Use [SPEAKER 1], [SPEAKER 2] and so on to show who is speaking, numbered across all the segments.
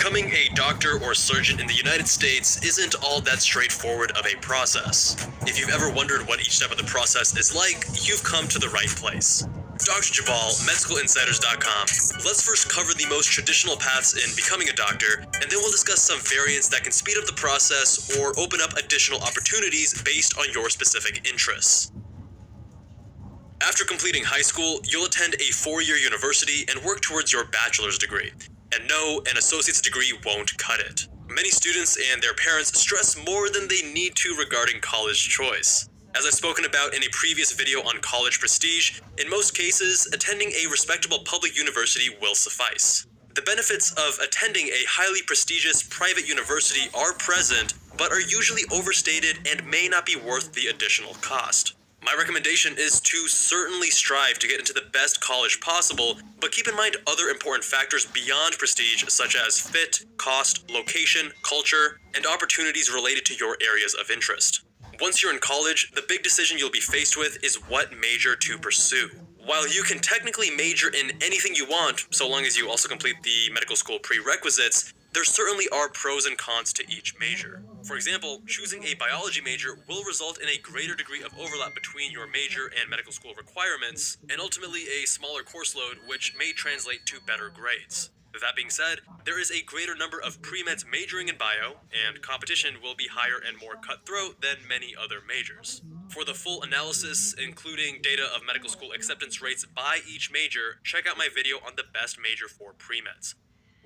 [SPEAKER 1] Becoming a doctor or surgeon in the United States isn't all that straightforward of a process. If you've ever wondered what each step of the process is like, you've come to the right place. Dr. Jabal, MedSchoolInsiders.com. Let's first cover the most traditional paths in becoming a doctor, and then we'll discuss some variants that can speed up the process or open up additional opportunities based on your specific interests. After completing high school, you'll attend a 4-year university and work towards your bachelor's degree. And no, an associate's degree won't cut it. Many students and their parents stress more than they need to regarding college choice. As I've spoken about in a previous video on college prestige, in most cases, attending a respectable public university will suffice. The benefits of attending a highly prestigious private university are present, but are usually overstated and may not be worth the additional cost. My recommendation is to certainly strive to get into the best college possible, but keep in mind other important factors beyond prestige such as fit, cost, location, culture, and opportunities related to your areas of interest. Once you're in college, the big decision you'll be faced with is what major to pursue. While you can technically major in anything you want, so long as you also complete the medical school prerequisites, there certainly are pros and cons to each major. For example, choosing a biology major will result in a greater degree of overlap between your major and medical school requirements, and ultimately a smaller course load, which may translate to better grades. That being said, there is a greater number of pre-meds majoring in bio, and competition will be higher and more cutthroat than many other majors. For the full analysis, including data of medical school acceptance rates by each major, check out my video on the best major for pre-meds.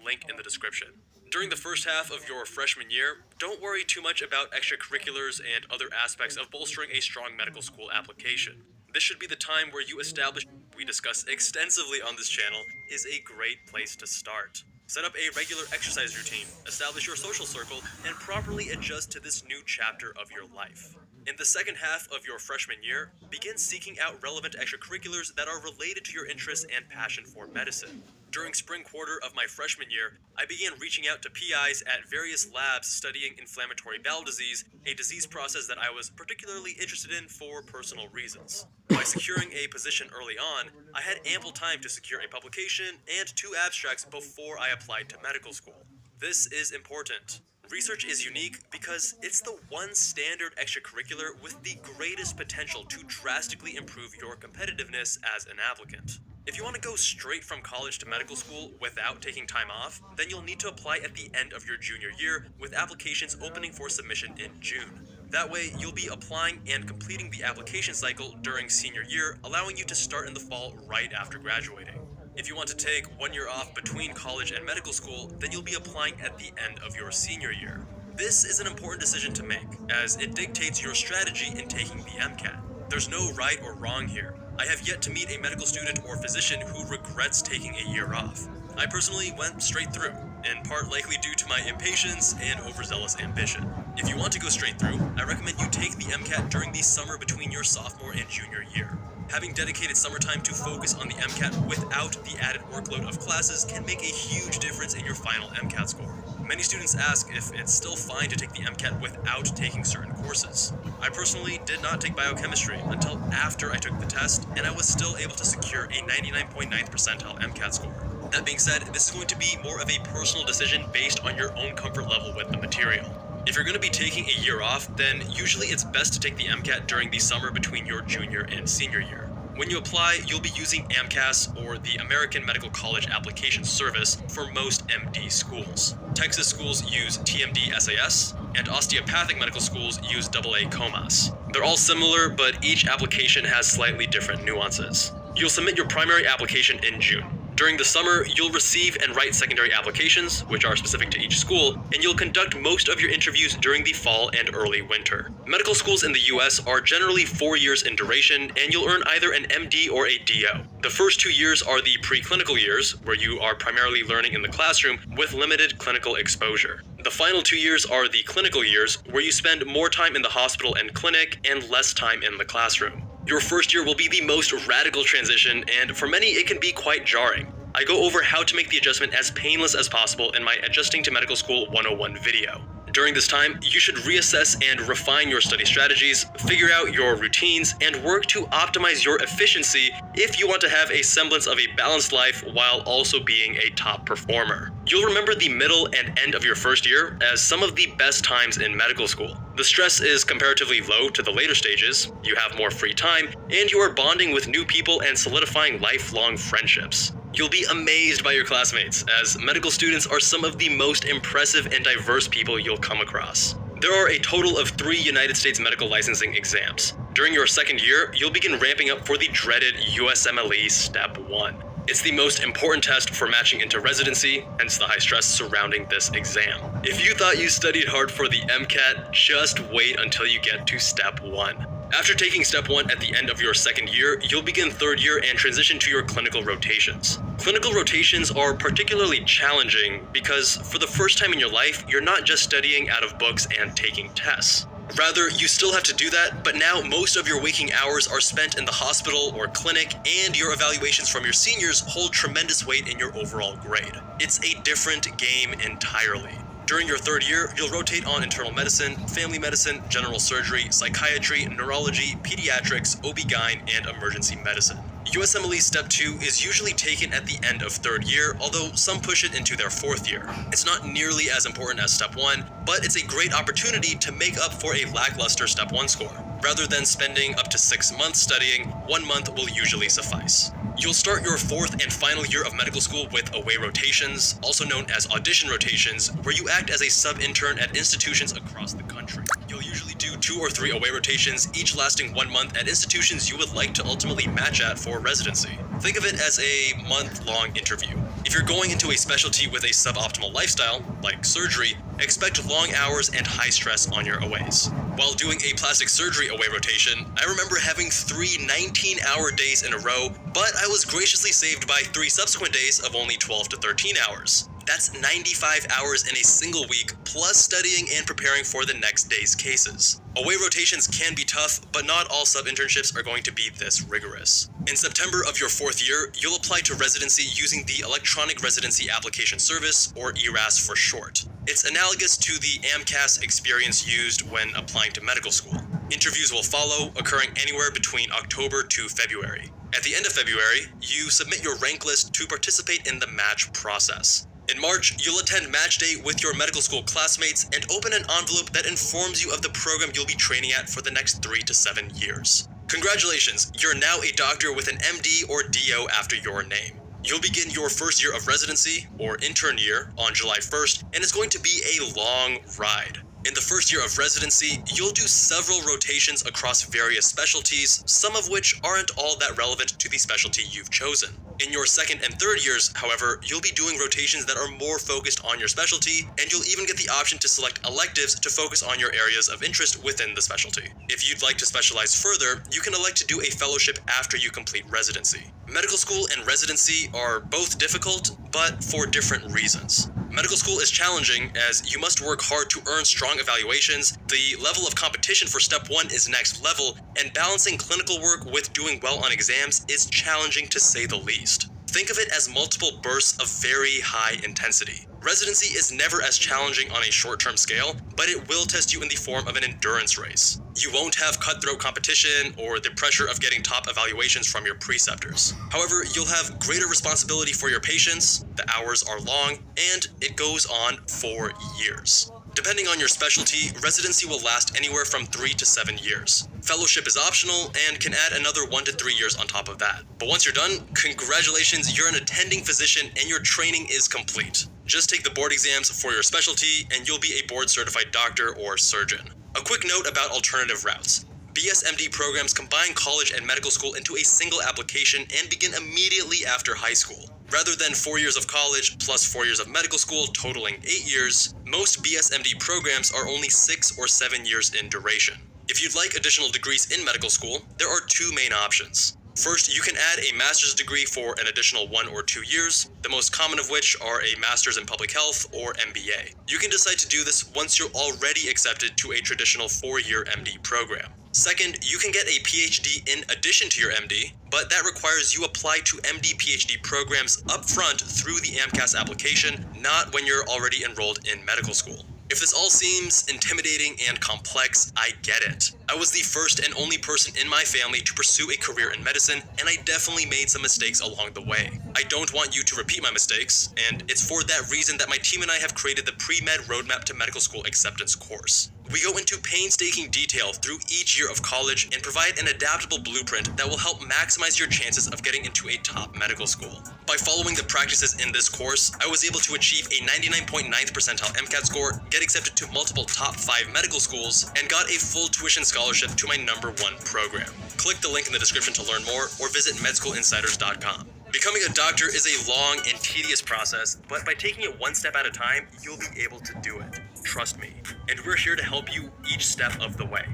[SPEAKER 1] Link in the description. During the first half of your freshman year, don't worry too much about extracurriculars and other aspects of bolstering a strong medical school application. This should be the time where you establish what we discuss extensively on this channel is a great place to start. Set up a regular exercise routine, establish your social circle, and properly adjust to this new chapter of your life. In the second half of your freshman year, begin seeking out relevant extracurriculars that are related to your interests and passion for medicine. During spring quarter of my freshman year, I began reaching out to PIs at various labs studying inflammatory bowel disease, a disease process that I was particularly interested in for personal reasons. By securing a position early on, I had ample time to secure a publication and 2 abstracts before I applied to medical school. This is important. Research is unique because it's the one standard extracurricular with the greatest potential to drastically improve your competitiveness as an applicant. If you want to go straight from college to medical school without taking time off, then you'll need to apply at the end of your junior year with applications opening for submission in June. That way, you'll be applying and completing the application cycle during senior year, allowing you to start in the fall right after graduating. If you want to take 1 year off between college and medical school, then you'll be applying at the end of your senior year. This is an important decision to make, as it dictates your strategy in taking the MCAT. There's no right or wrong here. I have yet to meet a medical student or physician who regrets taking a year off. I personally went straight through, in part likely due to my impatience and overzealous ambition. If you want to go straight through, I recommend you take the MCAT during the summer between your sophomore and junior year. Having dedicated summertime to focus on the MCAT without the added workload of classes can make a huge difference in your final MCAT score. Many students ask if it's still fine to take the MCAT without taking certain courses. I personally did not take biochemistry until after I took the test, and I was still able to secure a 99.9th percentile MCAT score. That being said, this is going to be more of a personal decision based on your own comfort level with the material. If you're going to be taking a year off, then usually it's best to take the MCAT during the summer between your junior and senior year. When you apply, you'll be using AMCAS, or the American Medical College Application Service, for most MD schools. Texas schools use TMD SAS, and osteopathic medical schools use AA COMAS. They're all similar, but each application has slightly different nuances. You'll submit your primary application in June. During the summer, you'll receive and write secondary applications, which are specific to each school, and you'll conduct most of your interviews during the fall and early winter. Medical schools in the US are generally 4 years in duration, and you'll earn either an MD or a DO. The first 2 years are the preclinical years, where you are primarily learning in the classroom with limited clinical exposure. The final 2 years are the clinical years, where you spend more time in the hospital and clinic and less time in the classroom. Your first year will be the most radical transition, and for many it can be quite jarring. I go over how to make the adjustment as painless as possible in my Adjusting to Medical School 101 video. During this time, you should reassess and refine your study strategies, figure out your routines, and work to optimize your efficiency if you want to have a semblance of a balanced life while also being a top performer. You'll remember the middle and end of your first year as some of the best times in medical school. The stress is comparatively low to the later stages, you have more free time, and you are bonding with new people and solidifying lifelong friendships. You'll be amazed by your classmates, as medical students are some of the most impressive and diverse people you'll come across. There are a total of 3 United States medical licensing exams. During your second year, you'll begin ramping up for the dreaded USMLE Step 1. It's the most important test for matching into residency, hence the high stress surrounding this exam. If you thought you studied hard for the MCAT, just wait until you get to Step 1. After taking Step 1 at the end of your second year, you'll begin third year and transition to your clinical rotations. Clinical rotations are particularly challenging because for the first time in your life, you're not just studying out of books and taking tests. Rather, you still have to do that, but now most of your waking hours are spent in the hospital or clinic, and your evaluations from your seniors hold tremendous weight in your overall grade. It's a different game entirely. During your third year, you'll rotate on internal medicine, family medicine, general surgery, psychiatry, neurology, pediatrics, OB-GYN, and emergency medicine. USMLE Step 2 is usually taken at the end of third year, although some push it into their fourth year. It's not nearly as important as Step 1, but it's a great opportunity to make up for a lackluster Step 1 score. Rather than spending up to 6 months studying, 1 month will usually suffice. You'll start your fourth and final year of medical school with away rotations, also known as audition rotations, where you act as a sub-intern at institutions across the country. You'll usually do 2 or 3 away rotations, each lasting 1 month at institutions you would like to ultimately match at for residency. Think of it as a month-long interview. If you're going into a specialty with a suboptimal lifestyle, like surgery, expect long hours and high stress on your aways. While doing a plastic surgery away rotation, I remember having 3 19-hour days in a row, but I was graciously saved by 3 subsequent days of only 12 to 13 hours. That's 95 hours in a single week, plus studying and preparing for the next day's cases. Away rotations can be tough, but not all sub-internships are going to be this rigorous. In September of your fourth year, you'll apply to residency using the Electronic Residency Application Service, or ERAS for short. It's analogous to the AMCAS experience used when applying to medical school. Interviews will follow, occurring anywhere between October to February. At the end of February, you submit your rank list to participate in the match process. In March, you'll attend match day with your medical school classmates and open an envelope that informs you of the program you'll be training at for the next 3 to 7 years. Congratulations, you're now a doctor with an MD or DO after your name. You'll begin your first year of residency, or intern year, on July 1st, and it's going to be a long ride. In the first year of residency, you'll do several rotations across various specialties, some of which aren't all that relevant to the specialty you've chosen. In your second and third years, however, you'll be doing rotations that are more focused on your specialty, and you'll even get the option to select electives to focus on your areas of interest within the specialty. If you'd like to specialize further, you can elect to do a fellowship after you complete residency. Medical school and residency are both difficult, but for different reasons. Medical school is challenging as you must work hard to earn strong evaluations, the level of competition for Step 1 is next level, and balancing clinical work with doing well on exams is challenging to say the least. Think of it as multiple bursts of very high intensity. Residency is never as challenging on a short-term scale, but it will test you in the form of an endurance race. You won't have cutthroat competition or the pressure of getting top evaluations from your preceptors. However, you'll have greater responsibility for your patients, the hours are long, and it goes on for years. Depending on your specialty, residency will last anywhere from 3 to 7 years. Fellowship is optional and can add another 1 to 3 years on top of that. But once you're done, congratulations, you're an attending physician and your training is complete. Just take the board exams for your specialty and you'll be a board-certified doctor or surgeon. A quick note about alternative routes. BSMD programs combine college and medical school into a single application and begin immediately after high school. Rather than 4 years of college plus 4 years of medical school totaling 8 years, most BSMD programs are only 6 or 7 years in duration. If you'd like additional degrees in medical school, there are 2 main options. First, you can add a master's degree for an additional 1 or 2 years, the most common of which are a master's in public health or MBA. You can decide to do this once you're already accepted to a traditional 4-year MD program. Second, you can get a PhD in addition to your MD, but that requires you apply to MD-PhD programs upfront through the AMCAS application, not when you're already enrolled in medical school. If this all seems intimidating and complex, I get it. I was the first and only person in my family to pursue a career in medicine, and I definitely made some mistakes along the way. I don't want you to repeat my mistakes, and it's for that reason that my team and I have created the Pre-Med Roadmap to Medical School Acceptance course. We go into painstaking detail through each year of college and provide an adaptable blueprint that will help maximize your chances of getting into a top medical school. By following the practices in this course, I was able to achieve a 99.9th percentile MCAT score, get accepted to multiple top 5 medical schools, and got a full tuition scholarship to my #1 program. Click the link in the description to learn more, or visit medschoolinsiders.com. Becoming a doctor is a long and tedious process, but by taking it one step at a time, you'll be able to do it. Trust me. And we're here to help you each step of the way.